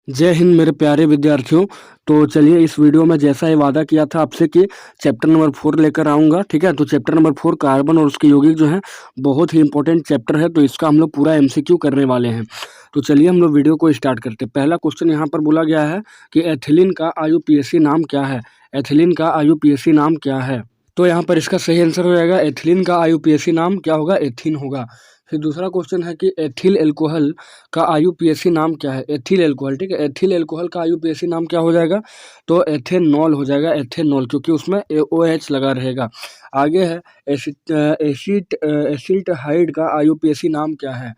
जय हिंद मेरे प्यारे विद्यार्थियों। तो चलिए इस वीडियो में जैसा ही वादा किया था आपसे कि चैप्टर नंबर 4 लेकर आऊँगा, ठीक है। तो चैप्टर नंबर 4 कार्बन और उसके यौगिक जो हैं बहुत ही इंपॉर्टेंट चैप्टर है, तो इसका हम लोग पूरा एमसीक्यू करने वाले हैं। तो चलिए हम लोग वीडियो को स्टार्ट करते हैं। पहला क्वेश्चन यहाँ पर बोला गया है कि एथिलीन का आईयूपीएसी नाम क्या है? एथिलीन का आईयूपीएसी नाम क्या है? तो यहाँ पर इसका सही आंसर हो जाएगा एथिलीन का आईयूपीएसी नाम क्या होगा? एथीन होगा। फिर दूसरा क्वेश्चन है कि एथिल एल्कोहल का आईयूपीएसी नाम क्या है? एथिल एल्कोहल, ठीक है। एथिल एल्कोहल का आईयूपीएसी नाम क्या हो जाएगा? तो एथेनॉल हो जाएगा, एथेनॉल, क्योंकि उसमें OH लगा रहेगा। आगे है एसिटल्डिहाइड का आईयूपीएसी नाम क्या है?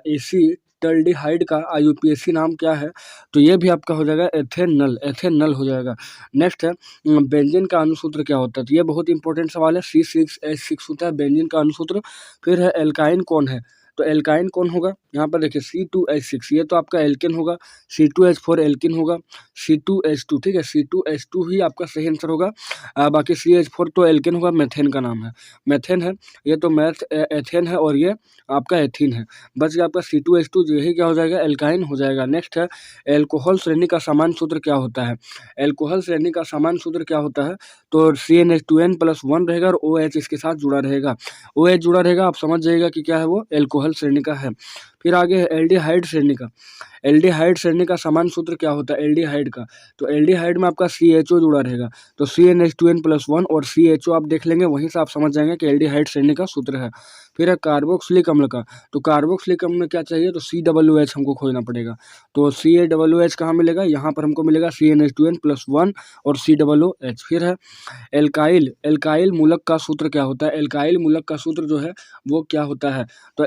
एसिटल्डिहाइड का आईयूपीएसी नाम क्या है? तो ये भी आपका हो जाएगा एथेनल, एथेनल हो जाएगा। नेक्स्ट है बेंजीन का अणुसूत्र क्या होता है? तो ये बहुत इंपॉर्टेंट सवाल है। C6H6 होता है बेंजीन का अणुसूत्र। फिर है एल्काइन कौन है? तो एल्काइन कौन होगा? यहाँ पर देखिए C2H6, ये तो आपका एल्केन होगा। C2H4 एल्किन होगा। C2H2, ठीक है, C2H2 ही आपका सही आंसर होगा। बाकी CH4 तो एल्केन होगा, मेथेन का नाम है, मेथेन है। ये तो एथेन है और ये आपका एथीन है। बच गया आपका C2H2, यही क्या हो जाएगा? एल्काइन हो जाएगा। नेक्स्ट है एल्कोहल श्रेणी का सामान्य सूत्र क्या होता है? एल्कोहल श्रेणी का सामान्य सूत्र क्या होता है? तो CnH2n+1 रहेगा और OH इसके साथ जुड़ा रहेगा। OH जुड़ा रहेगा, आप समझ जाइएगा कि क्या है, वो एल्कोहल श्रेणी का है। फिर आगे है एल्डिहाइड श्रेणी का। एल्डिहाइड श्रेणी का सामान्य सूत्र क्या होता है एल्डिहाइड का? तो एल्डिहाइड में आपका CHO जुड़ा रहेगा, तो CnH2n+1 और CHO आप देख लेंगे, वहीं से आप समझ जाएंगे कि एल्डिहाइड श्रेणी का सूत्र है। फिर है कार्बोक्सिलिक अम्ल का। तो कार्बोक्सिलिक अम्ल में क्या चाहिए? तो COOH हमको खोजना पड़ेगा। तो CaOH कहाँ मिलेगा? यहाँ पर हमको मिलेगा CnH2n+1 और COOH। फिर है एल्काइल, एल्काइल मूलक का सूत्र क्या होता है? एल्काइल मूलक का सूत्र जो है वो क्या होता है? तो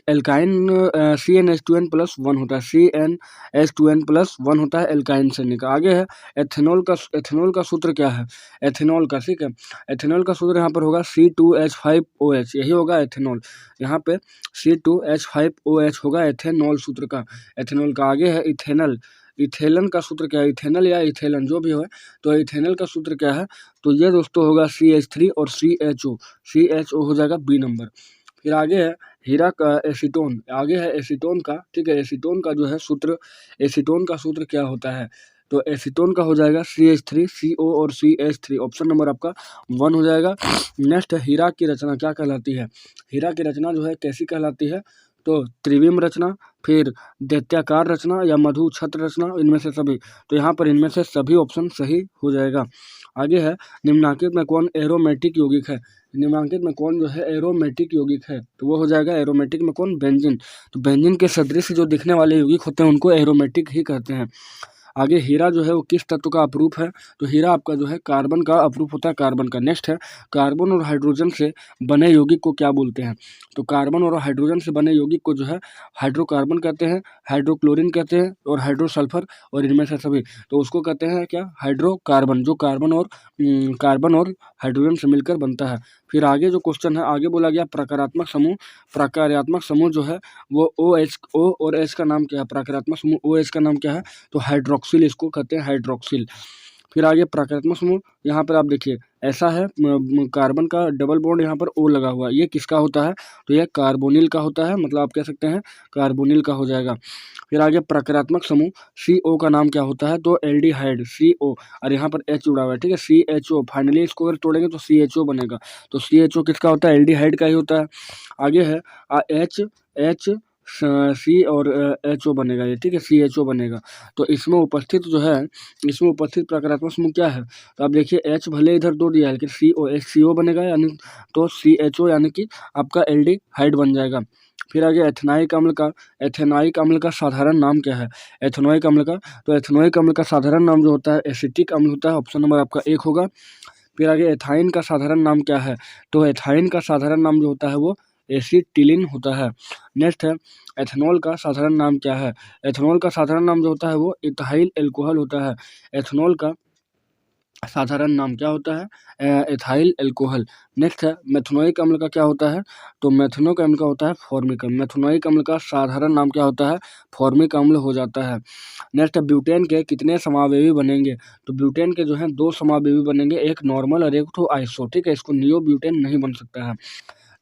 एल्काइन CnH2n+1 होता है, CnH2n+1 होता है एल्काइन श्रेणी का। आगे है एथेनॉल का। एथेनॉल का सूत्र क्या है? एथेनॉल का, ठीक है, एथेनॉल का सूत्र यहाँ पर होगा C2H5OH, यही होगा एथेनॉल। यहाँ पे C2H5OH होगा एथेनॉल सूत्र का, एथेनॉल का। आगे है इथेनल। इथेलन का सूत्र क्या है? इथेनल या इथेलन जो भी हो, तो इथेनल का सूत्र क्या है? तो ये दोस्तों होगा CH3 और CHO, CHO हो जाएगा B नंबर। फिर आगे है हीरा का एसीटोन। आगे है एसीटोन का, ठीक है। एसीटोन का जो है सूत्र, एसीटोन का सूत्र क्या होता है? तो एसीटोन का हो जाएगा CH3, CO और CH3, ऑप्शन नंबर आपका 1 हो जाएगा। नेक्स्ट है हीरा की रचना क्या कहलाती है? हीरा की रचना जो है कैसी कहलाती है? तो त्रिविम रचना, फिर दैत्याकार रचना या मधु छत्र रचना, इनमें से सभी। तो यहाँ पर इनमें से सभी ऑप्शन सही हो जाएगा। आगे है निम्नलिखित में कौन एरोमेटिक यौगिक है? निम्नलिखित में कौन जो है एरोमेटिक यौगिक है? तो वो हो जाएगा एरोमेटिक में कौन? बेंजीन। तो बेंजीन के सदृश जो दिखने वाले यौगिक होते हैं उनको एरोमेटिक ही कहते हैं। आगे हीरा जो है वो किस तत्व का अपरूप है? तो हीरा आपका जो है कार्बन का अपरूप होता है, कार्बन का। नेक्स्ट है कार्बन और हाइड्रोजन से बने यौगिक को क्या बोलते हैं? तो कार्बन और हाइड्रोजन से बने यौगिक को जो है हाइड्रोकार्बन कहते हैं, हाइड्रोक्लोरिन कहते हैं और हाइड्रोसल्फर, और इनमें से सभी, तो उसको कहते हैं क्या? हाइड्रोकार्बन, जो कार्बन और हाइड्रोजन से मिलकर बनता है। फिर आगे जो क्वेश्चन है, आगे बोला गया प्रकारात्मक समूह। प्रकार्यात्मक समूह जो है वो O और H का नाम क्या है? प्रकारात्मक समूह OH का नाम क्या है? तो हाइड्रोक्सिल, इसको कहते हैं हाइड्रोक्सिल। फिर आगे प्रकारात्मक समूह, यहाँ पर आप देखिए ऐसा है, कार्बन का डबल बॉन्ड यहाँ पर O लगा हुआ है, ये किसका होता है? तो ये कार्बोनिल का होता है, मतलब आप कह सकते हैं कार्बोनिल का हो जाएगा। फिर आगे प्रकारात्मक समूह CO का नाम क्या होता है? तो एल्डिहाइड, CO, और यहाँ पर H जुड़ा हुआ है, ठीक है, CHO। फाइनली इसको अगर तोड़ेंगे तो CHO बनेगा, तो CHO किसका होता है? एल्डिहाइड का ही होता है। आगे है H C और HO बनेगा ये, ठीक है, CHO बनेगा। तो इसमें उपस्थित जो है, इसमें उपस्थित प्रकारात्मक समूह क्या है? तो आप देखिए H भले इधर दो दिया है लेकिन CO बनेगा, यानी तो CHO यानी कि आपका एल्डिहाइड बन जाएगा। फिर आगे एथेनाइक अम्ल का। एथेनाइक अम्ल का साधारण नाम क्या है? एथेनोइक अम्ल का। तो एथेनोइक अम्ल का साधारण नाम जो होता है एसिटिक अम्ल होता है, ऑप्शन नंबर आपका 1 होगा। फिर आगे एथाइन का साधारण नाम क्या है? तो एथाइन का साधारण नाम जो होता है वो एसिटिलीन होता है। नेक्स्ट है एथेनॉल का साधारण नाम क्या है? एथेनॉल का साधारण नाम जो होता है वो इथाइल एल्कोहल होता है। एथेनॉल का साधारण नाम क्या होता है? Ethyl alcohol. नेक्स्ट है मेथनोइक अम्ल का क्या होता है? तो मेथनोइक अम्ल का होता है फॉर्मिक अम्ल। मेथनोइक अम्ल का साधारण नाम क्या होता है? फॉर्मिक अम्ल हो जाता है। नेक्स्ट है ब्यूटेन के कितने समावेवी बनेंगे? तो ब्यूटेन के जो है 2 समावेवी बनेंगे, एक नॉर्मल और एक तो आइसो, ठीक है, इसको नियो ब्यूटेन नहीं बन सकता है।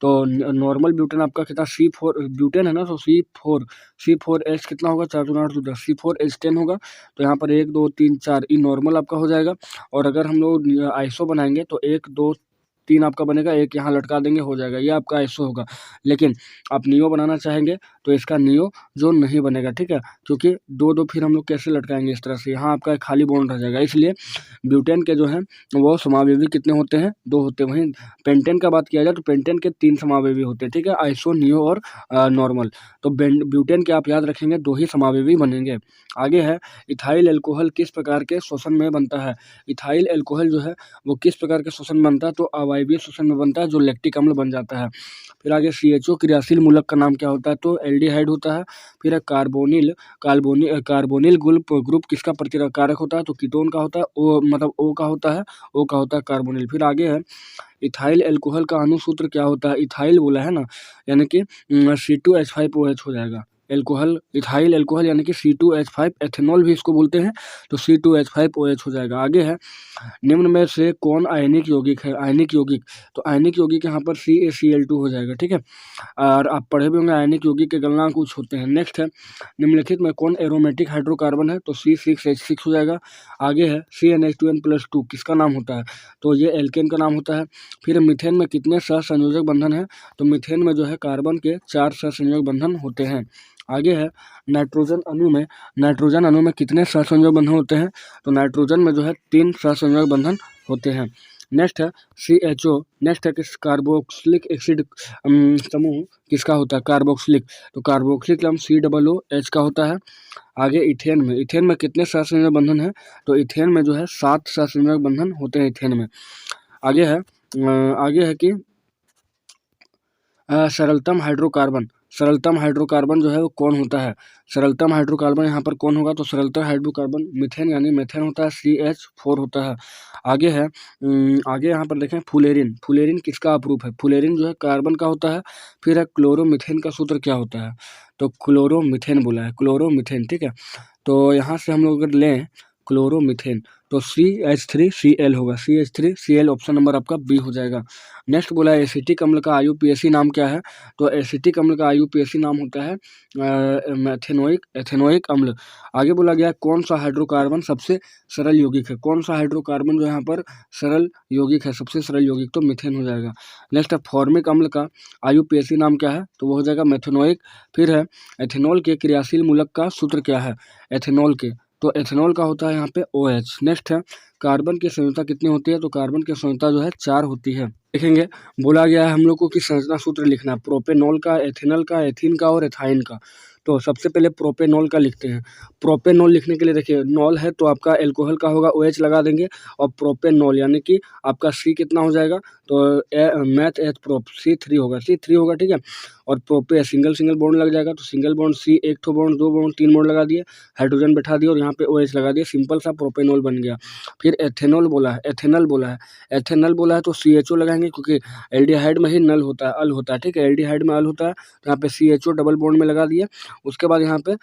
तो नॉर्मल ब्यूटेन आपका कितना C4 ब्यूटेन है ना, तो C4H कितना होगा, 4 दूना 8 दूना C4H10 होगा। तो यहाँ पर 1 2 3 4 ये नॉर्मल आपका हो जाएगा। और अगर हम लोग आइसो बनाएंगे तो 1 2 3 आपका बनेगा, एक यहाँ लटका देंगे, हो जाएगा, ये आपका आइसो होगा। लेकिन आप नियो बनाना चाहेंगे तो इसका नियो जो नहीं बनेगा, ठीक है, क्योंकि दो दो फिर हम लोग कैसे लटकाएंगे इस तरह से, यहाँ आपका खाली बॉन्ड रह जाएगा। इसलिए ब्यूटेन के जो है वो समावेवी कितने होते हैं, 2 होते हैं। वहीं पेंटेन का बात किया जाए तो पेंटेन के 3 समावेवी होते हैं, ठीक है, आइसो, नियो और नॉर्मल। तो ब्यूटेन के आप याद रखेंगे 2 ही समावेवी बनेंगे। आगे है इथाइल एल्कोहल किस प्रकार के श्वसन में बनता है। इथाइल एल्कोहल जो है वो किस प्रकार के श्वसन में बनता है, तो अवायवीय श्वसन में बनता है, जो लैक्टिक अम्ल बन जाता है। फिर आगे CHO क्रियाशील मूलक का नाम क्या होता है, तो एल्डिहाइड होता है। फिर है कार्बोनिल ग्रुप किसका प्रतिकारक कारक होता है, तो कीटोन का होता है, ओ मतलब O का होता है, O का होता है कार्बोनिल। फिर आगे है इथाइल एल्कोहल का अणुसूत्र क्या होता है, इथाइल बोला है ना, यानी कि C2H5OH हो जाएगा। इथाइल एल्कोहल यानी कि C2H5, एथेनॉल भी इसको बोलते हैं, तो C2H5OH हो जाएगा। आगे है निम्न में से कौन आयनिक यौगिक है, आयनिक यौगिक, तो आयनिक यौगिक यहाँ पर CaCl2 हो जाएगा, ठीक है। और आप पढ़े भी होंगे आयनिक यौगिक के गलनांक कुछ होते हैं। नेक्स्ट है निम्नलिखित में कौन एरोमेटिक हाइड्रोकार्बन है, तो C6H6 हो जाएगा। आगे है CnH2n+2 किसका नाम होता है, तो ये एल्केन का नाम होता है। फिर मीथेन में कितने सहसंयोजक बंधन है, तो मीथेन में जो है कार्बन के 4 सहसंयोजक बंधन होते हैं। आगे है नाइट्रोजन अणु में कितने सहसंयोजक बंधन होते हैं, तो नाइट्रोजन में जो है 3 सहसंयोजक बंधन होते हैं। नेक्स्ट है CHO, नेक्स्ट है किस कार्बोक्सिलिक एसिड समूह किसका होता है, कार्बोक्सिलिक, तो कार्बोक्सिलिक अम्ल COOH का होता है। आगे इथेन में कितने सहसंयोजक बंधन है, तो इथेन में जो है 7 सहसंयोजक बंधन होते हैं इथेन में। आगे है कि सरलतम हाइड्रोकार्बन जो है वो कौन होता है, सरलतम हाइड्रोकार्बन यहाँ पर कौन होगा, तो सरलतम हाइड्रोकार्बन मीथेन यानी मेथेन होता है, CH4 होता है। आगे है आगे यहाँ पर देखें फुलेरिन किसका अपरूप है, फुलेरिन जो है कार्बन का होता है। फिर है क्लोरोमीथेन का सूत्र क्या होता है, तो क्लोरोमीथेन बोला है, क्लोरोमीथेन, ठीक है। तो यहाँ से हम लोग अगर लें क्लोरोमीथेन तो CH3Cl होगा, CH3Cl ऑप्शन नंबर आपका बी हो जाएगा। नेक्स्ट बोला है एसिटिक अम्ल का IUPAC नाम क्या है, तो एसिटिक अम्ल का IUPAC नाम होता है एथेनोइक अम्ल। आगे बोला गया कौन सा हाइड्रोकार्बन सबसे सरल यौगिक है, कौन सा हाइड्रोकार्बन जो यहाँ पर सरल यौगिक है, सबसे सरल यौगिक, तो मीथेन हो जाएगा। नेक्स्ट है फॉर्मिक अम्ल का IUPAC नाम क्या है, तो वो हो जाएगा मेथेनोइक। फिर है एथेनॉल के क्रियाशील मूलक का सूत्र क्या है, एथेनॉल के, तो एथेनॉल का होता है यहाँ पे OH। नेक्स्ट है कार्बन की संयोजकता कितनी होती है, तो कार्बन की संयोजकता जो है 4 होती है। देखेंगे बोला गया है हम लोग को कि संरचना सूत्र लिखना है प्रोपेनॉल का, एथेनॉल का, एथीन का और एथाइन का। तो सबसे पहले प्रोपेनॉल का लिखते हैं। प्रोपेनॉल लिखने के लिए देखिए नॉल है तो आपका एल्कोहल का होगा, OH लगा देंगे, और प्रोपेनॉल यानी कि आपका C कितना हो जाएगा, तो मैथ एच प्रोप C3 होगा, ठीक है। और प्रोपे सिंगल बॉन्ड लग जाएगा, तो सिंगल बॉन्ड C, एक ठो बॉन्ड, 2 बॉन्ड, 3 बॉन्ड लगा दिए, हाइड्रोजन बैठा दिए और यहाँ पे OH लगा दिए, सिंपल सा प्रोपेनॉल बन गया। फिर एथेनॉल बोला है, एथेनॉल बोला है तो CHO लगाएंगे, क्योंकि एल्डिहाइड में ही नल होता है, अल होता है, ठीक है, एल्डिहाइड में अल होता है, तो यहाँ पे CHO डबल बॉन्ड में लगा दिए। उसके बाद यहाँ पे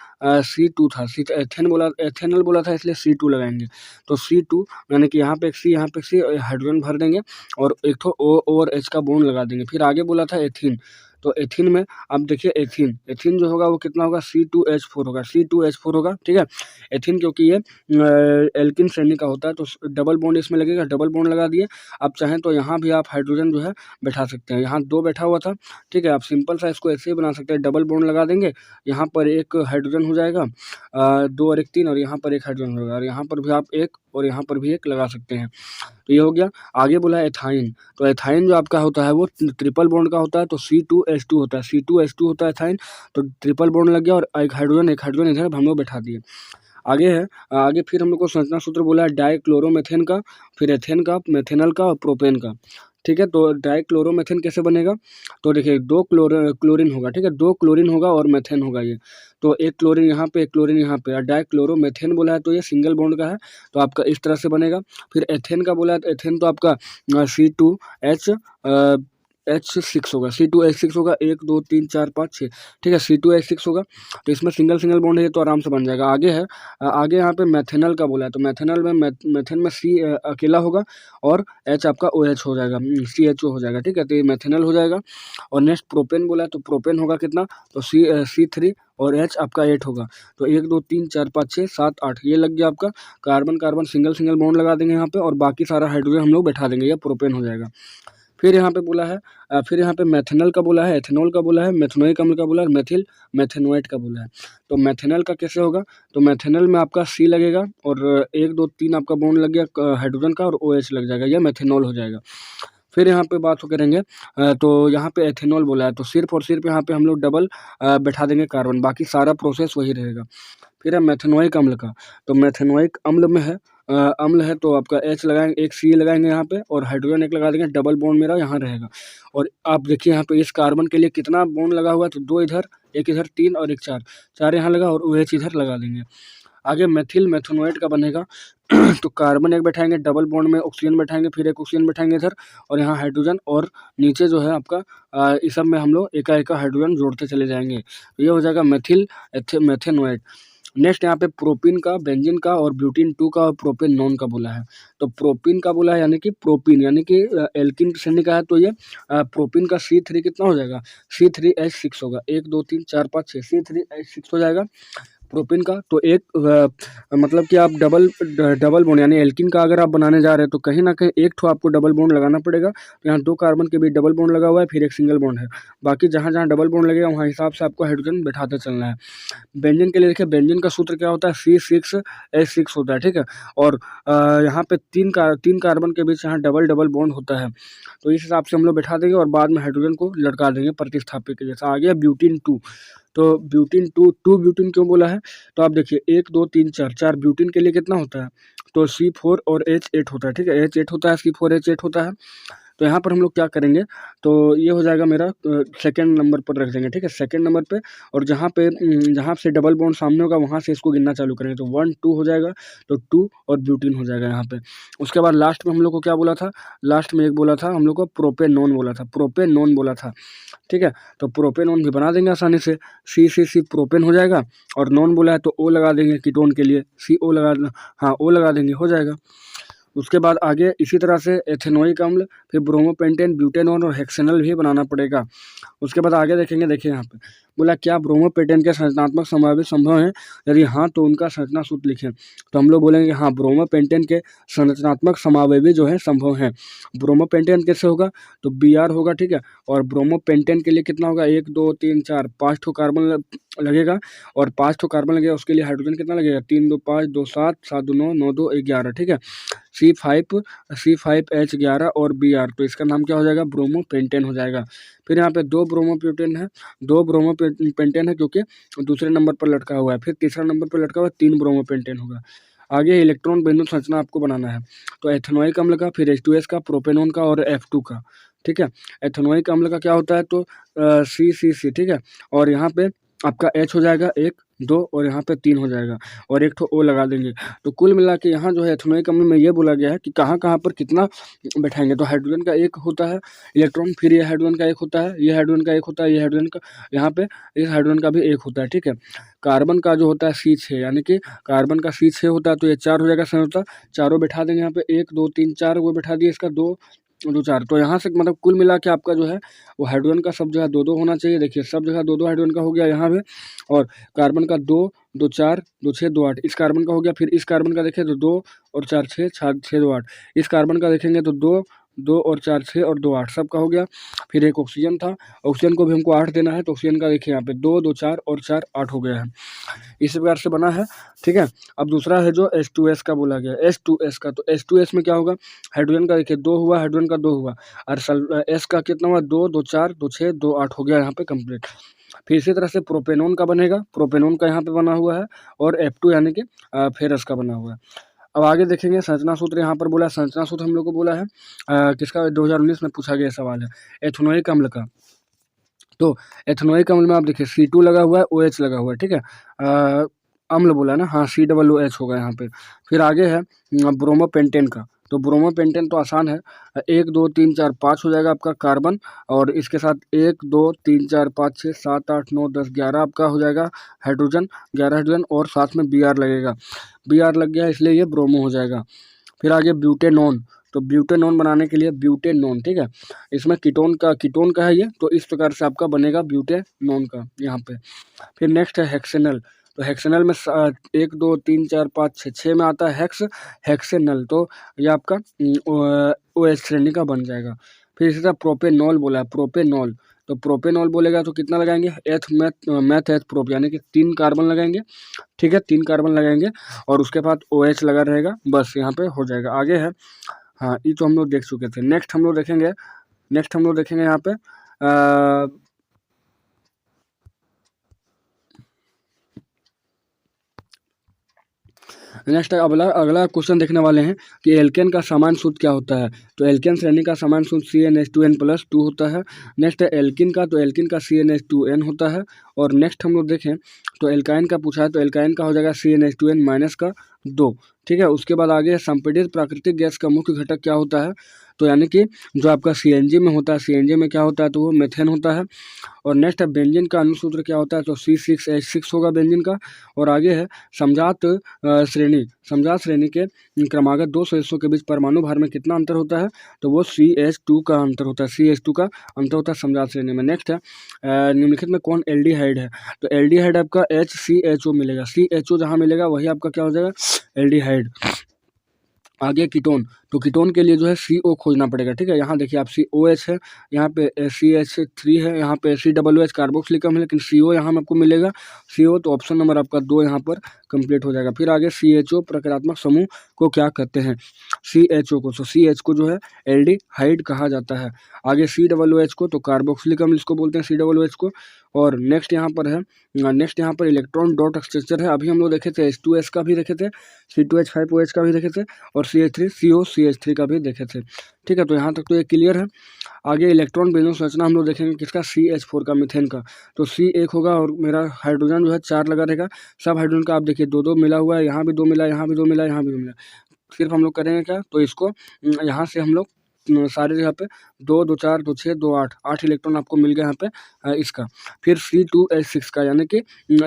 C2 था, एथेनॉल बोला था इसलिए C2 लगाएंगे, तो C2 यानी कि यहाँ पे एक C हाइड्रोजन भर देंगे और एक ठो O और H का बॉन्ड लगा देंगे। फिर आगे बोला था एथीन, तो एथीन में अब देखिए एथीन जो होगा वो कितना होगा, C2H4 होगा, ठीक है। एथीन क्योंकि ये एल्किन श्रेणी का होता है तो डबल बॉन्ड इसमें लगेगा, डबल बॉन्ड लगा दिए। आप चाहें तो यहाँ भी आप हाइड्रोजन जो है बैठा सकते हैं, यहाँ 2 बैठा हुआ था, ठीक है। आप सिंपल सा इसको ऐसे ही बना सकते हैं, डबल बॉन्ड लगा देंगे, यहाँ पर एक हाइड्रोजन हो जाएगा, 2 और 1 3, और यहाँ पर एक हाइड्रोजन होगा, और यहाँ पर भी आप एक और यहाँ पर भी एक लगा सकते हैं। तो ये हो गया। आगे बोला एथाइन, तो एथाइन जो आपका होता है वो ट्रिपल बॉन्ड का होता है, तो C2H2 होता है एथाइन, तो ट्रिपल बॉन्ड लग गया और एक हाइड्रोजन इधर हम लोग बैठा दिए। आगे फिर हम लोग को संरचना सूत्र बोला है डाइक्लोरोमेथेन का, फिर एथेन का, मेथेनॉल का और प्रोपेन का, ठीक है। तो डाइक्लोरोमेथेन कैसे बनेगा, तो देखिए 2 क्लोरीन होगा, ठीक है, 2 क्लोरीन होगा और मेथेन होगा ये, तो एक क्लोरीन यहाँ पे, एक क्लोरीन यहाँ पे, डाइक्लोरोमेथेन बोला है तो ये सिंगल बॉन्ड का है, तो आपका इस तरह से बनेगा। फिर एथेन का बोला है तो एथेन तो आपका C2H C2H6 होगा, C2H6 होगा, 1 2 3 4 5 6, ठीक है, C2H6 होगा। तो इसमें सिंगल सिंगल बॉन्ड है तो आराम से बन जाएगा। आगे है आगे यहाँ पे मेथेनल का बोला है, तो मेथेनल में मेथेन में C अकेला होगा और H आपका OH हो जाएगा, CHO हो जाएगा, ठीक है, तो ये मेथेनल हो जाएगा। और नेक्स्ट प्रोपेन बोला है, तो प्रोपेन होगा कितना, तो C3 और H आपका 8 होगा। तो 1 2 3 4 5 6 7 8 ये लग गया आपका। Carbon carbon single single bond लगा देंगे यहाँ पे और बाकी सारा हाइड्रोजन हम लोग बैठा देंगे, ये प्रोपेन हो जाएगा। फिर यहाँ पे बोला है फिर यहाँ पे मेथेनल का बोला है, एथेनॉल का बोला है, मेथनोइक अम्ल का बोला है, मेथिल मेथेनोएट का बोला है। तो मेथेनल का कैसे होगा, तो मेथेनल में आपका C लगेगा और 1 2 3 आपका बॉन्ड लग गया हाइड्रोजन का और OH लग जाएगा, यह मेथेनॉल हो जाएगा। फिर यहाँ पे बात करेंगे तो यहाँ पे एथेनॉल बोला है, तो सिर्फ और सिर्फ यहाँ पे हम लोग डबल बैठा देंगे कार्बन, बाकी सारा प्रोसेस वही रहेगा। फिर है मेथेनोइक अम्ल का, तो मेथेनोइक अम्ल में है अम्ल है तो आपका H लगाएंगे, एक C लगाएंगे यहाँ पे और हाइड्रोजन एक लगा देंगे, डबल बॉन्ड मेरा यहाँ रहेगा। और आप देखिए यहाँ पे इस कार्बन के लिए कितना बॉन्ड लगा हुआ है, तो 2 इधर, एक इधर, 3 और एक 4, 4 यहाँ लगा और OH इधर लगा देंगे। आगे मेथिल मेथनोएट का बनेगा तो कार्बन एक बैठाएंगे, डबल बॉन्ड में ऑक्सीजन बैठाएंगे, फिर एक ऑक्सीजन बैठाएंगे इधर और यहाँ हाइड्रोजन, और नीचे जो है आपका इस सब में हम लोग एका हाइड्रोजन जोड़ते चले जाएंगे। तो ये हो जाएगा मेथिल मेथेनोएट। नेक्स्ट यहाँ पे प्रोपीन का, बेंजीन का और ब्यूटीन 2 का और प्रोपेन नॉन का बोला है। तो प्रोपीन का बोला है यानी कि प्रोपीन यानी कि एल्किन श्रेणी का है, तो ये प्रोपीन का C3 कितना हो जाएगा, C3H6 होगा, 1 2 3 4 5 6 C3H6 हो जाएगा प्रोपीन का। तो एक मतलब कि आप डबल बॉन्ड यानी एल्किन का अगर आप बनाने जा रहे हैं तो कहीं ना कहीं एक ठो आपको डबल बॉन्ड लगाना पड़ेगा। तो यहाँ 2 कार्बन के बीच डबल बॉन्ड लगा हुआ है, फिर एक सिंगल बॉन्ड है, बाकी जहाँ जहाँ डबल बॉन्ड लगेगा वहाँ हिसाब से आपको हाइड्रोजन बैठाते चलना है। बेंजीन के लिए देखिए, बेंजीन का सूत्र क्या होता है, C6H6 होता है, ठीक है। और यहाँ पे 3 कार्बन के बीच यहाँ डबल डबल बॉन्ड होता है, तो इस हिसाब से हम लोग बैठा देंगे और बाद में हाइड्रोजन को लटका देंगे प्रतिस्थापित के जैसा। आ गया ब्यूटीन 2, तो ब्यूटीन 2 ब्यूटीन क्यों बोला है, तो आप देखिए 1 2 3 4 ब्यूटीन के लिए कितना होता है, तो C4 और H8 होता है, ठीक है, H8 होता है, C4 H8 होता है। तो यहाँ पर हम लोग क्या करेंगे, तो ये हो जाएगा मेरा सेकंड नंबर पर रख देंगे, ठीक है, सेकंड नंबर पे। और जहाँ से डबल बॉन्ड सामने होगा वहाँ से इसको गिनना चालू करेंगे, तो 1 2 हो जाएगा, तो 2 और ब्यूटीन हो जाएगा यहाँ पे। उसके बाद लास्ट में हम लोग को क्या बोला था, लास्ट में एक बोला था हम लोग को प्रोपेनॉन बोला था, प्रोपेनॉन बोला था, ठीक है। तो प्रोपेनॉन भी बना देंगे आसानी से, C प्रोपेन हो जाएगा, और नॉन बोला है तो O लगा देंगे कीटोन के लिए, CO लगा, हाँ O लगा देंगे, हो जाएगा। उसके बाद आगे इसी तरह से एथेनोइक अम्ल, फिर ब्रोमोपेंटेन, ब्यूटेनॉन और हेक्सेनल भी बनाना पड़ेगा। उसके बाद आगे देखेंगे, देखिए यहाँ पे बोला क्या ब्रोमोपेंटेन के संरचनात्मक समावेश संभव है, यदि हाँ तो उनका संरचना सूत्र लिखें। तो हम लोग बोलेंगे हाँ, ब्रोमोपेंटेन के संरचनात्मक समावेशी जो है संभव है। ब्रोमोपेंटेन कैसे होगा, तो Br होगा, ठीक है। और ब्रोमोपेंटेन के लिए कितना होगा, 1 2 3 4 5 ठो कार्बन लगेगा, और 5 ठो कार्बन लगेगा, उसके लिए हाइड्रोजन कितना लगेगा, 3 2 5 2 7 7 2 9 9 2 11, ठीक है। C5H11 और Br, तो इसका नाम क्या हो जाएगा, ब्रोमोपेंटेन हो जाएगा। फिर यहाँ पे 2 ब्रोमोपेंटेन है क्योंकि दूसरे नंबर पर लटका हुआ है, फिर तीसरा नंबर पर लटका हुआ है, 3 ब्रोमोपेंटेन होगा। आगे इलेक्ट्रॉन बिंदु संरचना आपको बनाना है, तो एथेनोइक अम्ल का, फिर H2S का, प्रोपेनॉन का और F2 का, ठीक है। एथेनोइक अम्ल का क्या होता है, तो C, ठीक है। और यहाँ पे आपका H हो जाएगा 1 2 और यहाँ पे 3 हो जाएगा, और एक ठो O लगा देंगे। तो कुल मिला के यहाँ जो है एथेनोइक अम्ल में ये बोला गया है कि कहाँ कहाँ पर कितना बैठाएंगे। तो हाइड्रोजन का एक होता है इलेक्ट्रॉन, फिर ये हाइड्रोजन का एक होता है, ये हाइड्रोजन का एक होता है, ये हाइड्रोजन का यहाँ पे इस हाइड्रोजन का भी एक होता है, ठीक है। कार्बन का जो होता है C6 यानी कि कार्बन का C6 होता है, तो ये 4 हो जाएगा संयोजकता, चारों बैठा देंगे यहाँ पे, 1 2 3 4 वो बैठा दिए, इसका 2 2 4। तो यहाँ से मतलब कुल मिला के आपका जो है वो हाइड्रोजन का सब जगह 2 2 होना चाहिए। देखिए सब जगह 2 2 हाइड्रोजन का हो गया यहाँ पे, और कार्बन का 2 2 4 2 6 2 8, इस कार्बन का हो गया। फिर इस कार्बन का देखें तो 2 और 4 6 6 2 8, इस कार्बन का देखेंगे तो 2 2 और 4 6 और 2 8, सबका हो गया। फिर एक ऑक्सीजन था, ऑक्सीजन को भी हमको 8 देना है, तो ऑक्सीजन का देखिए यहाँ पे 2 2 4 और 4 8 हो गया है, इस प्रकार से बना है, ठीक है। अब दूसरा है जो H2S का बोला गया, H2S का, तो H2S में क्या होगा, हाइड्रोजन का देखिए 2 हुआ, हाइड्रोजन का 2 हुआ, और S का कितना हुआ, 2 2 4 2 6 2 8 हो गया यहाँ पे कंप्लीट। फिर इसी तरह से प्रोपेनॉन का बनेगा, प्रोपेनॉन का यहाँ पे बना हुआ है, और F2 यानी कि फेरस का बना हुआ है। अब आगे देखेंगे संरचना सूत्र, यहाँ पर बोला संरचना सूत्र हम लोग को बोला है किसका, 2019 में पूछा गया सवाल है, एथेनोइक अम्ल का। तो एथेनोइक अम्ल में आप देखिए C2 लगा हुआ है, OH लगा हुआ है, ठीक है। अम्ल बोला है ना, हाँ COOH होगा यहाँ पे। फिर आगे है ब्रोमोपेंटेन का, तो ब्रोमोपेंटेन तो आसान है, 1 2 3 4 5 हो जाएगा आपका कार्बन, और इसके साथ 1 2 3 4 5 6 7 8 9 10 11 आपका हो जाएगा हाइड्रोजन, 11 हाइड्रोजन, और साथ में बी आर लगेगा, बी आर लग गया इसलिए ये ब्रोमो हो जाएगा। फिर आगे ब्यूटेनॉन, तो ब्यूटेनॉन बनाने के लिए ब्यूटेनॉन, ठीक है, इसमें कीटोन का है ये, तो इस प्रकार से आपका बनेगा ब्यूटेनॉन का यहाँ पे। फिर नेक्स्ट है हेक्सेनल, तो हेक्सेनल में 1 2 3 4 5 6 6 में आता है हेक्सेनल, तो ये आपका ओ एच श्रेणी का बन जाएगा। फिर इसी तरह प्रोपेनॉल बोला है, प्रोपेनॉल, तो प्रोपेनॉल बोलेगा तो कितना लगाएंगे, मैथ एथ प्रोप, यानी कि 3 कार्बन लगाएंगे, ठीक है, 3 कार्बन लगाएंगे और उसके बाद ओ एच लगा रहेगा, बस यहाँ पे हो जाएगा। आगे है, हाँ ये तो हम लोग देख चुके थे। नेक्स्ट हम लोग देखेंगे यहाँ पे नेक्स्ट अगला क्वेश्चन देखने वाले हैं कि एल्केन का सामान्य सूत्र क्या होता है। तो एल्केन श्रेणी का सामान्य सूत्र CnH2n+2 होता है। नेक्स्ट है एल्किन का, तो एल्किन का CnH2n होता है। और नेक्स्ट हम लोग देखें तो एल्काइन का पूछा है, तो एल्काइन का हो जाएगा CnH2n-2, ठीक है। उसके बाद आगे संपीड़ित प्राकृतिक गैस का मुख्य घटक क्या होता है, तो यानी कि जो आपका CNG में होता है, CNG में क्या होता है, तो वो मेथेन होता है। और नेक्स्ट है बेंजीन का अनुसूत्र क्या होता है, तो C6H6 होगा बेंजीन का। और आगे है समजात श्रेणी के क्रमागत 2 सदस्यों के बीच परमाणु भार में कितना अंतर होता है, तो वो CH2 का अंतर होता है, CH2 का अंतर होता है समजात श्रेणी में। नेक्स्ट है निम्नलिखित में कौन एल्डिहाइड है, तो एल्डिहाइड आपका HCHO मिलेगा, CHO जहाँ मिलेगा वही आपका क्या हो जाएगा एल्डिहाइड। आगे कीटोन, तो कीटोन के लिए जो है CO खोजना पड़ेगा, ठीक है। यहाँ देखिए आप COH है, यहाँ पे CH3 है, यहाँ पे COOH कार्बोक्सिलिकम है, लेकिन CO यहाँ में आपको मिलेगा CO, तो ऑप्शन नंबर आपका 2 यहाँ पर कंप्लीट हो जाएगा। फिर आगे CHO प्रकारात्मक समूह को क्या कहते हैं, CHO को, तो CH को जो है एल्डिहाइड कहा जाता है। आगे COOH को तो कार्बोक्सिलिकम इसको बोलते हैं COOH को। और नेक्स्ट यहाँ पर इलेक्ट्रॉन डॉट स्ट्रक्चर है, अभी हम लोग देखे थे H2S का भी देखे थे, C2H5OH का भी देखे थे, और CH3CO CH3 का भी देखे थे, ठीक है। तो यहाँ तक तो ये क्लियर है। आगे इलेक्ट्रॉन बेंजो संरचना हम लोग देखेंगे किसका, CH4 का, मीथेन का। तो C 1 होगा और मेरा हाइड्रोजन जो है 4 लगा रहेगा। सब हाइड्रोजन का आप देखिए 2 2 मिला हुआ है, यहाँ भी 2 मिला, यहाँ भी 2 मिला, यहाँ भी 2 मिला। सिर्फ हम लोग करेंगे क्या, तो इसको यहाँ से हम लोग सारे यहाँ पे 2 2 4 2 6 2 8 इलेक्ट्रॉन आपको मिल गया यहाँ पे इसका। फिर C2H6 का, यानी कि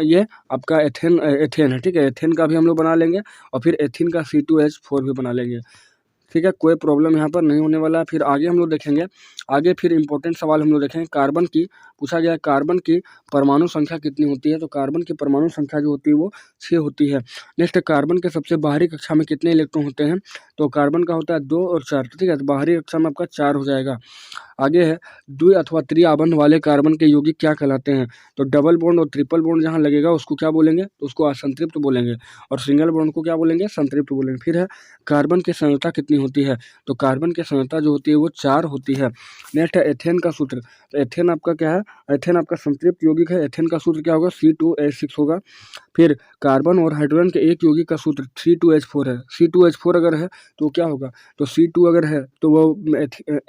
ये आपका एथेन है, ठीक है। एथेन का भी हम लोग बना लेंगे और फिर एथीन का C2H4 भी बना लेंगे, ठीक है। कोई प्रॉब्लम यहाँ पर नहीं होने वाला है। फिर आगे हम लोग देखेंगे, फिर इंपॉर्टेंट सवाल हम लोग देखेंगे कार्बन की, पूछा गया है कार्बन की परमाणु संख्या कितनी होती है, तो कार्बन की परमाणु संख्या जो होती है वो 6 होती है। नेक्स्ट कार्बन के सबसे बाहरी कक्षा में कितने इलेक्ट्रॉन होते हैं, तो कार्बन का होता है 2 और 4, ठीक है। तो बाहरी कक्षा में आपका 4 हो जाएगा। आगे है द्वि अथवा त्रि आबंध वाले कार्बन के यौगिक क्या कहलाते हैं, तो डबल बॉन्ड और ट्रिपल बॉन्ड जहाँ लगेगा उसको क्या बोलेंगे, तो उसको असंतृप्त बोलेंगे, और सिंगल बॉन्ड को क्या बोलेंगे, संतृप्त बोलेंगे। फिर है कार्बन की सांद्रता कितनी होती है, तो कार्बन की सांद्रता जो होती है वो 4 होती है। नेक्स्ट है एथेन का सूत्र, तो एथेन आपका क्या है, एथेन आपका संतृप्त यौगिक है, एथेन का सूत्र क्या होगा, C2H6 होगा। फिर कार्बन और हाइड्रोजन के एक यौगिक का सूत्र C2H4 है, C2H4 अगर है तो क्या होगा, तो C2 अगर है तो वो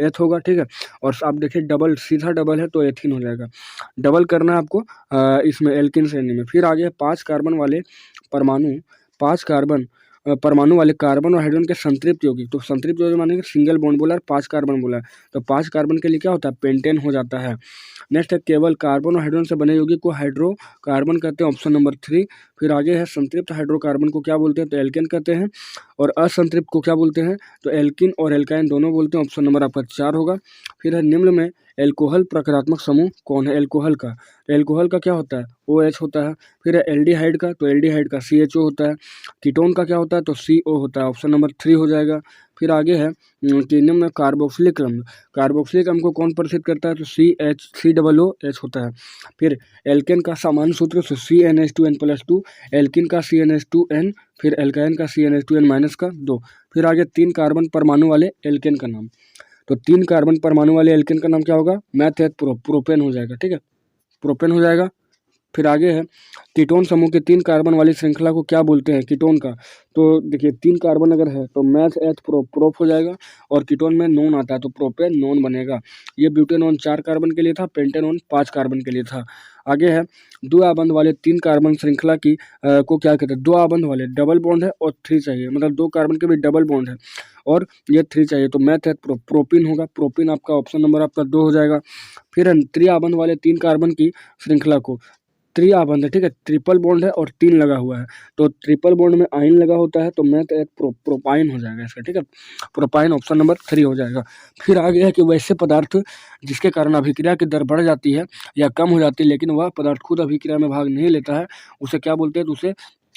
एथ होगा, ठीक है। और आप देखिए डबल, सीधा डबल है तो एथीन हो जाएगा। डबल करना है आपको इसमें एल्किन श्रेणी में। फिर आगे 5 कार्बन वाले परमाणु वाले कार्बन और हाइड्रोजन के संतृप्त यौगिक, तो संतृप्त यौगिक मानेंगे सिंगल बॉन्ड बोला है, 5 कार्बन बोला है, तो 5 कार्बन के लिए क्या होता है, पेंटेन हो जाता है। नेक्स्ट है केवल कार्बन और हाइड्रोजन से बने यौगिक को हाइड्रोकार्बन कहते हैं, ऑप्शन नंबर 3। फिर आगे है संतृप्त हाइड्रोकार्बन को क्या बोलते हैं, तो एल्केन कहते हैं, और असंतृप्त को क्या बोलते हैं, तो एल्किन और एल्काइन दोनों बोलते हैं, ऑप्शन नंबर आपका 4 होगा। फिर है निम्न में एल्कोहल प्रकारात्मक समूह कौन है, एल्कोहल का, तो एल्कोहल का क्या होता है, OH होता है। फिर है एल्डिहाइड का, तो एल्डिहाइड का CHO होता है। कीटोन का क्या होता है, तो CO होता है, ऑप्शन नंबर 3 हो जाएगा। फिर आगे है कि निम्न में कार्बोक्सिलिक अम्ल को कौन प्रदर्शित करता है, तो COOH होता है। फिर एल्केन का सामान्य सूत्र CnH2n+2, एल्किन का CnH2n, फिर एल्काइन का CnH2n-2। फिर आगे 3 कार्बन परमाणु वाले एल्केन का नाम, तो 3 कार्बन परमाणु वाले एल्केन का नाम क्या होगा, मैथ प्रोपेन हो जाएगा, ठीक है, प्रोपेन हो जाएगा। फिर आगे है कीटोन समूह के 3 कार्बन वाली श्रृंखला को क्या बोलते हैं, कीटोन का, तो देखिए 3 कार्बन अगर है तो मैथ एथ प्रोप हो जाएगा, और कीटोन में नॉन आता है तो प्रोपेन नॉन बनेगा। ये ब्यूटेनॉन 4 कार्बन के लिए था, पेंटेनॉन 5 कार्बन के लिए था। आगे है दो आबंध वाले 3 कार्बन श्रृंखला की को क्या कहते हैं, 2 आबंध वाले, डबल बॉन्ड है और 3 चाहिए, मतलब 2 कार्बन के भी डबल बॉन्ड है और ये 3 चाहिए, तो मैथ है प्रोपिन होगा, प्रोपिन आपका ऑप्शन नंबर आपका 2 हो जाएगा। फिर है त्रिआबंध वाले 3 कार्बन की श्रृंखला को, त्रिआबंध है, ठीक है, ट्रिपल बॉन्ड है और 3 लगा हुआ है, तो ट्रिपल बॉन्ड में आयन लगा होता है, तो मैथ एक प्रोपाइन हो जाएगा इसका, ठीक है, प्रोपाइन ऑप्शन नंबर 3 हो जाएगा। फिर आगे है कि वैसे पदार्थ जिसके कारण अभिक्रिया की दर बढ़ जाती है या कम हो जाती है, लेकिन वह पदार्थ खुद अभिक्रिया में भाग नहीं लेता है, उसे क्या बोलते हैं, तो उसे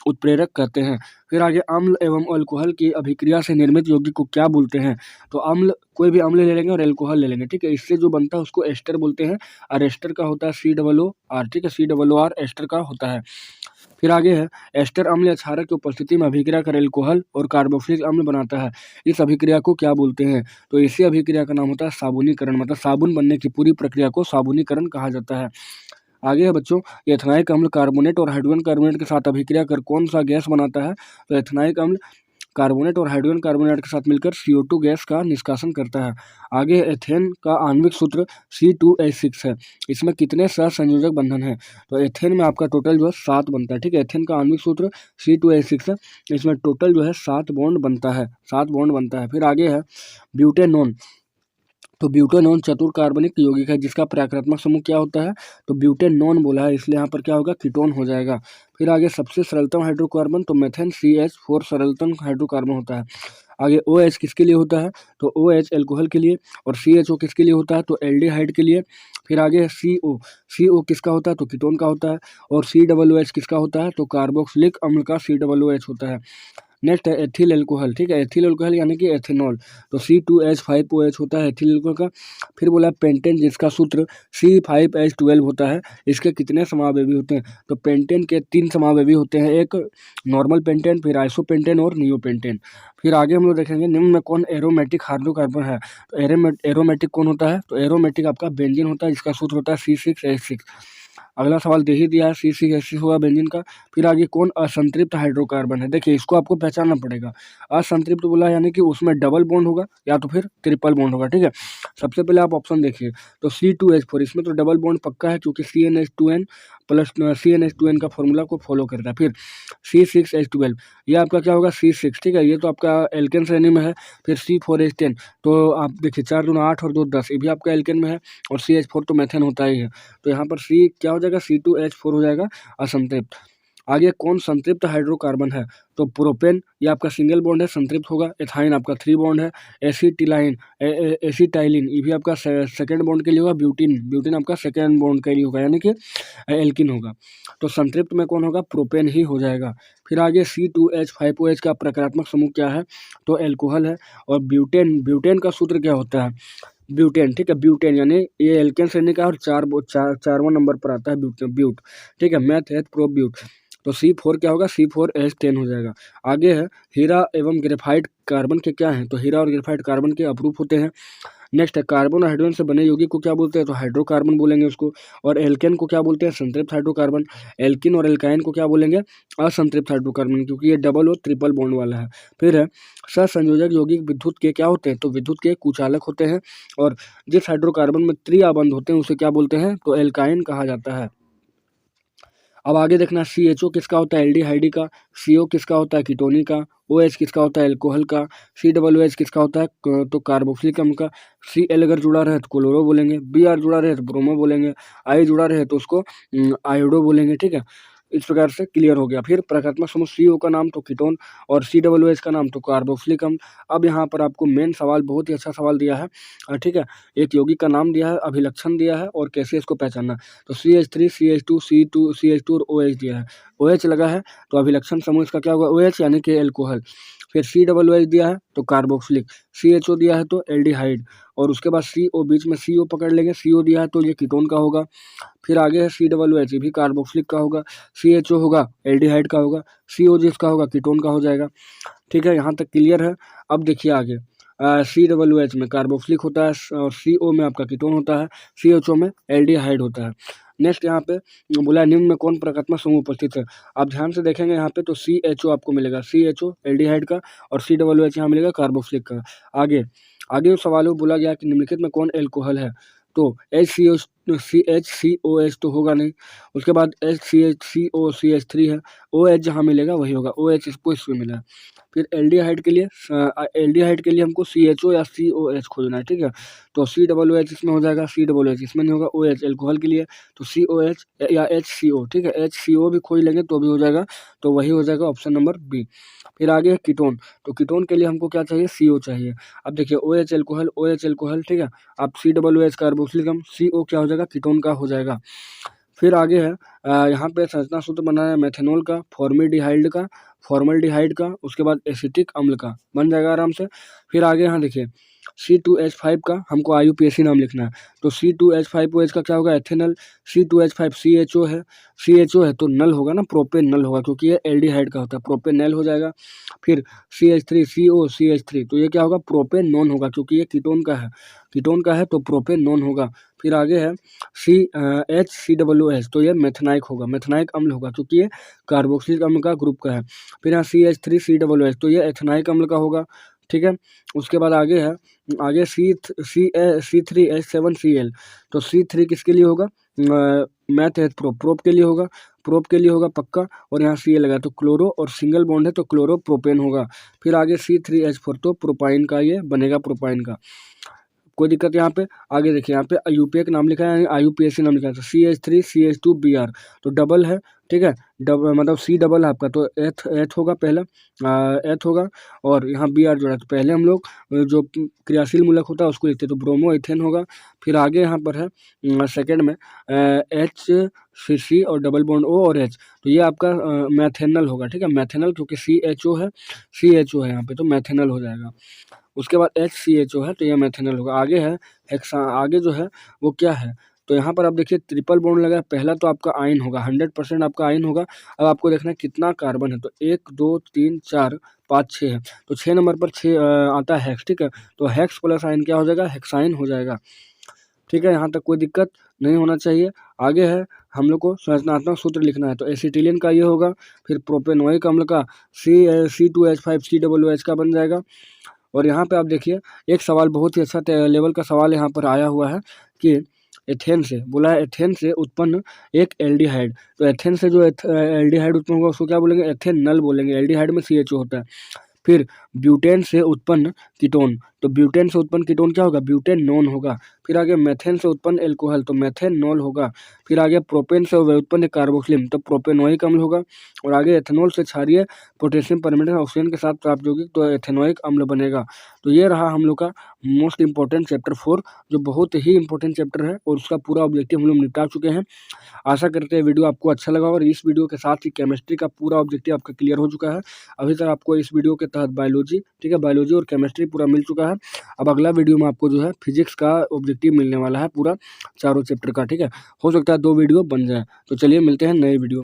उत्प्रेरक कहते हैं। फिर आगे अम्ल एवं अल्कोहल की अभिक्रिया से निर्मित यौगिक को क्या बोलते हैं, तो अम्ल, कोई भी अम्ल ले लेंगे और अल्कोहल ले लेंगे, ठीक है, इससे जो बनता है उसको एस्टर बोलते हैं, और एस्टर का होता है COOR, ठीक है, COOR एस्टर का होता है। फिर आगे है एस्टर अम्ल या क्षारक की उपस्थिति में अभिक्रिया कर अल्कोहल और कार्बोक्सिलिक अम्ल बनाता है, इस अभिक्रिया को क्या बोलते हैं, तो इसी अभिक्रिया का नाम होता है साबुनीकरण, मतलब साबुन बनने की पूरी प्रक्रिया को साबुनीकरण कहा जाता है। आगे है बच्चों, एथेनाइक अम्ल कार्बोनेट और हाइड्रोजन कार्बोनेट के साथ अभिक्रिया कर कौन सा गैस बनाता है, तो एथेनाइक अम्ल कार्बोनेट और हाइड्रोजन कार्बोनेट के साथ मिलकर CO2 गैस का निष्कासन करता है। आगे एथेन का आणविक सूत्र C2H6 है, इसमें कितने सहसंयोजक बंधन है, तो एथेन में आपका टोटल जो है 7 बनता है, ठीक है, एथेन का आणविक सूत्र C2H6 है, इसमें टोटल जो है 7 बॉन्ड बनता है, 7 बॉन्ड बनता है। फिर आगे है ब्यूटेनॉन, तो ब्यूटेनॉन चतुर कार्बनिक यौगिक है जिसका प्राकृतिक समूह क्या होता है, तो ब्यूटेनॉन बोला है, इसलिए यहाँ पर क्या होगा, कीटोन हो जाएगा। फिर आगे सबसे सरलतम हाइड्रोकार्बन, तो मेथेन CH4 सरलतम हाइड्रोकार्बन होता है। आगे OH किसके लिए होता है, तो OH एल्कोहल के लिए, और CHO किसके लिए होता है, तो एल्डिहाइड के लिए। फिर आगे है CO किसका होता है, तो कीटोन का होता है, और COOH किसका होता है, तो कार्बोक्सिलिक अम्ल का COOH होता है। नेक्स्ट है एथिल एल्कोहल, ठीक है, एथिल एल्कोहल यानी कि एथेनॉल, तो C2H5OH होता है एथिल एल्कोहल का। फिर बोला पेंटेन जिसका सूत्र C5H12 होता है, इसके कितने समावेवी होते हैं, तो पेंटेन के 3 समावेवी होते हैं, एक नॉर्मल पेंटेन, फिर आइसोपेंटेन और नियोपेंटेन। फिर आगे हम लोग देखेंगे निम्न में कौन एरोमेटिक हाइड्रोकार्बन है, तो एरोमेटिक कौन होता है, तो एरोमेटिक आपका बेंजीन होता है, जिसका सूत्र होता है C6H6। अगला सवाल दे ही दिया है, C6H6 होगा बेंजीन का। फिर आगे कौन असंतृप्त हाइड्रोकार्बन है, देखिए इसको आपको पहचानना पड़ेगा। असंतृप्त बोला यानी कि उसमें डबल बॉन्ड होगा या तो फिर ट्रिपल बॉन्ड होगा, ठीक है। सबसे पहले आप ऑप्शन देखिए, तो C2H4, इसमें तो डबल बॉन्ड पक्का है क्योंकि CnH2n प्लस CnH2n का फॉर्मूला को फॉलो करता है। फिर C6H12, ये आपका क्या होगा, C6, ठीक है, ये तो आपका एल्केन श्रेणी में है। फिर C4H10, तो आप देखिए 4 दूना 8 और 2 10, ये भी आपका एल्केन में है, और CH4 तो मेथेन होता ही है, तो यहाँ पर C क्या हो जाएगा, C2H4 हो जाएगा असंतृप्त। आगे कौन संतृप्त हाइड्रोकार्बन है, तो प्रोपेन, ये आपका सिंगल बॉन्ड है, संतृप्त होगा। एथाइन आपका 3 बॉन्ड है। एसिटिलाइन एसिटाइलिन, ये भी आपका सेकेंड बॉन्ड के लिए होगा। ब्यूटिन आपका सेकेंड बॉन्ड के लिए होगा, यानी कि एल्किन होगा। तो संतृप्त में कौन होगा, प्रोपेन ही हो जाएगा। फिर आगे C2H5OH का प्रकारात्मक समूह क्या है, तो एल्कोहल है। और ब्यूटेन का सूत्र क्या होता है, ब्यूटेन, ठीक है, ब्यूटेन यानी ये एल्केन श्रेणी का और 4वां नंबर पर आता है ब्यूट, ठीक है, मैथ है प्रोब्यूट। तो C4 क्या होगा, C4H10 हो जाएगा। आगे है हीरा एवं ग्रेफाइट कार्बन के क्या हैं, तो हीरा और ग्रेफाइट कार्बन के अपरूप होते हैं। नेक्स्ट है कार्बन और हाइड्रोजन से बने यौगिक को क्या बोलते हैं, तो हाइड्रोकार्बन बोलेंगे उसको। और एल्केन को क्या बोलते हैं, संतृप्त हाइड्रोकार्बन। एल्किन और एल्काइन को क्या बोलेंगे, असंतृप्त हाइड्रोकार्बन, क्योंकि ये डबल और ट्रिपल बॉन्ड वाला है। फिर है सहसंयोजक यौगिक विद्युत के क्या होते हैं, तो विद्युत के कुचालक होते हैं। और जिस हाइड्रोकार्बन में त्रिआबंध होते हैं उसे क्या बोलते हैं, तो एल्काइन कहा जाता है। अब आगे देखना CHO किसका होता है, एल्डिहाइड का। CO किसका होता है, कीटोनी का। OH किसका होता है, एल्कोहल का। COOH किसका होता है, तो कार्बोक्सिलिक अम्ल का। Cl अगर जुड़ा रहे तो क्लोरो बोलेंगे, Br जुड़ा रहे तो ब्रोमो बोलेंगे, I जुड़ा रहे तो उसको आयोडो बोलेंगे, ठीक है। इस प्रकार से क्लियर हो गया। फिर प्रकारात्मक समूह CO का नाम तो कीटोन और COOH का नाम तो कार्बोक्सिलिक अम्ल। अब यहाँ पर आपको मेन सवाल, बहुत ही अच्छा सवाल दिया है, ठीक है, एक यौगिक का नाम दिया है, अभिलक्षण दिया है और कैसे इसको पहचानना। तो CH3 CH2 C2 CH2 और OH दिया है। OH लगा है तो अभिलक्षण समूह इसका क्या होगा, OH यानी कि एल्कोहल। फिर COOH दिया है तो कार्बोक्सिलिक। CHO दिया है तो एल्डिहाइड, और उसके बाद CO बीच में CO पकड़ लेंगे, CO दिया है तो ये कीटोन का होगा। फिर आगे है COOH, भी कार्बोक्सिलिक का होगा। CHO होगा एल्डिहाइड का होगा। CO जिसका होगा कीटोन का हो जाएगा, ठीक है, यहाँ तक क्लियर है। अब देखिए आगे COOH में कार्बोक्सिलिक होता है और CO में आपका कीटोन होता है, CHO में एल्डिहाइड होता है। नेक्स्ट यहाँ पे बोला निम्न में कौन प्रकारात्मक समूह उपस्थित है। आप ध्यान से देखेंगे यहाँ पे तो CHO आपको मिलेगा, CHO एल्डिहाइड का, और COOH यहाँ मिलेगा कार्बोक्सिलिक का। आगे सवाल में बोला गया कि निम्नलिखित में कौन एल्कोहल है, तो HCO CH तो होगा नहीं, उसके बाद HCHCO CH3 है, OH जहाँ मिलेगा वही होगा, OH इसको इसमें मिला है। फिर एल्डिहाइड के लिए हमको CHO या COH खोजना है, ठीक है। तो COOH इसमें हो जाएगा, COOH इसमें नहीं होगा। OH एल्कोहल के लिए तो COH या HCO, ठीक है। HCO भी खोज लेंगे तो भी हो जाएगा, तो वही हो जाएगा ऑप्शन नंबर बी। फिर आगे कीटोन, तो कीटोन के लिए हमको क्या चाहिए, CO चाहिए। अब देखिए OH एल्कोहल, ठीक है। अब COOH कार्बोक्सिलिक अम्ल, CO क्या हो जाएगा, कीटोन का हो जाएगा। फिर आगे है यहाँ पे संरचना सूत्र बना है मेथेनॉल का, फॉर्मल्डिहाइड का, उसके बाद एसिटिक अम्ल का, बन जाएगा आराम से। फिर आगे यहाँ देखिए C2H5 का हमको IUPAC नाम लिखना है, तो C2H5OH का क्या होगा, एथेनल। C2H5 CHO है तो नल होगा ना, प्रोपेन नल होगा, क्योंकि ये एल्डिहाइड का होता है, प्रोपेनल हो जाएगा। फिर CH3CO CH3 तो ये क्या होगा, प्रोपेन नॉन होगा, क्योंकि ये कीटोन का है तो प्रोपेन नॉन होगा। फिर आगे है HCOOH तो ये मेथनाइक होगा, मेथनाइक अम्ल होगा, क्योंकि ये कार्बोक्सिलिक अम्ल का ग्रुप का है। फिर यहाँ CH3COOH तो ये एथनाइक अम्ल का होगा, ठीक है। उसके बाद आगे है C3H7Cl तो C3 किसके लिए होगा, मैथ है प्रोप के लिए होगा, पक्का। और यहाँ Cl लगा तो क्लोरो, और सिंगल बॉन्ड है तो क्लोरो प्रोपेन होगा। फिर आगे C3H4 तो प्रोपाइन का ये बनेगा, प्रोपाइन का, कोई दिक्कत यहाँ पे। आगे देखिए यहाँ पे यूपीए का नाम लिखा है, IUPAC नाम लिखा है, तो CH3CH2Br तो डबल है, ठीक है। डबल मतलब C डबल है आपका, तो एथ होगा पहला, एथ होगा, और यहाँ Br जोड़ा, तो पहले हम लोग जो क्रियाशील मूलक होता है उसको लिखते हैं, तो ब्रोमो एथेन होगा। फिर आगे यहाँ पर है सेकेंड में HCC और डबल बॉन्ड O और H, तो ये आपका मैथेनल होगा, ठीक है, मैथेनल, क्योंकि CHO है यहाँ पे, तो मैथेनल हो जाएगा। उसके बाद HCHO है तो यह मैथेनल होगा। आगे है आगे जो है वो क्या है, तो यहाँ पर आप देखिए ट्रिपल बॉन्ड लगा है, पहला तो आपका आयन होगा, 100% आपका आयन होगा। अब आपको देखना है कितना कार्बन है, तो 1 2 3 4 5 6 है, तो 6 नंबर पर 6 आता है हेक्स, ठीक है। तो हेक्स प्लस आयन क्या हो जाएगा, हेक्साइन हो जाएगा, ठीक है। यहाँ तक कोई दिक्कत नहीं होना चाहिए। आगे है हम लोग को संरचनात्मक सूत्र लिखना है, तो एसिटिलीन का ये होगा, फिर प्रोपेनोइक अम्ल का C2H5 COOH का बन जाएगा। और यहाँ पे आप देखिए एक सवाल बहुत ही अच्छा लेवल का सवाल यहाँ पर आया हुआ है कि एथेन से बोला है, एथेन से उत्पन्न एक एल्डिहाइड, तो एथेन से जो एल्डिहाइड उत्पन्न होगा उसको क्या बोलेंगे, एथेनल बोलेंगे, एल्डिहाइड में CHO होता है। फिर ब्यूटेन से उत्पन्न कीटोन, तो ब्यूटेन से उत्पन्न कीटोन क्या होगा, ब्यूटेन नॉन होगा। फिर आगे मेथेन से उत्पन्न एल्कोहल, तो मेथेनॉल होगा। फिर आगे प्रोपेन से उत्पन्न कार्बोक्सिलिक, तो प्रोपेनोइक अम्ल होगा। और आगे एथेनॉल से क्षारीय पोटेशियम परमैंगनेट ऑक्सीजन के साथ प्राप्त यौगिक, तो एथेनोइक अम्ल बनेगा। तो ये रहा हम लोग का मोस्ट इंपॉर्टेंट चैप्टर 4, जो बहुत ही इंपॉर्टेंट चैप्टर है, और उसका पूरा ऑब्जेक्टिव हम लोग निपटा चुके हैं। आशा करते हैं वीडियो आपको अच्छा लगा, और इस वीडियो के साथ ही केमिस्ट्री का पूरा ऑब्जेक्टिव आपका क्लियर हो चुका है। अभी तक आपको इस वीडियो के तहत बायोलॉजी, ठीक है, बायोलॉजी और केमिस्ट्री पूरा मिल चुका है। अब अगला वीडियो में आपको जो है फिजिक्स का ऑब्जेक्टिव मिलने वाला है, पूरा चारों चैप्टर का, ठीक है। हो सकता है 2 वीडियो बन जाए, तो चलिए मिलते हैं नए वीडियो।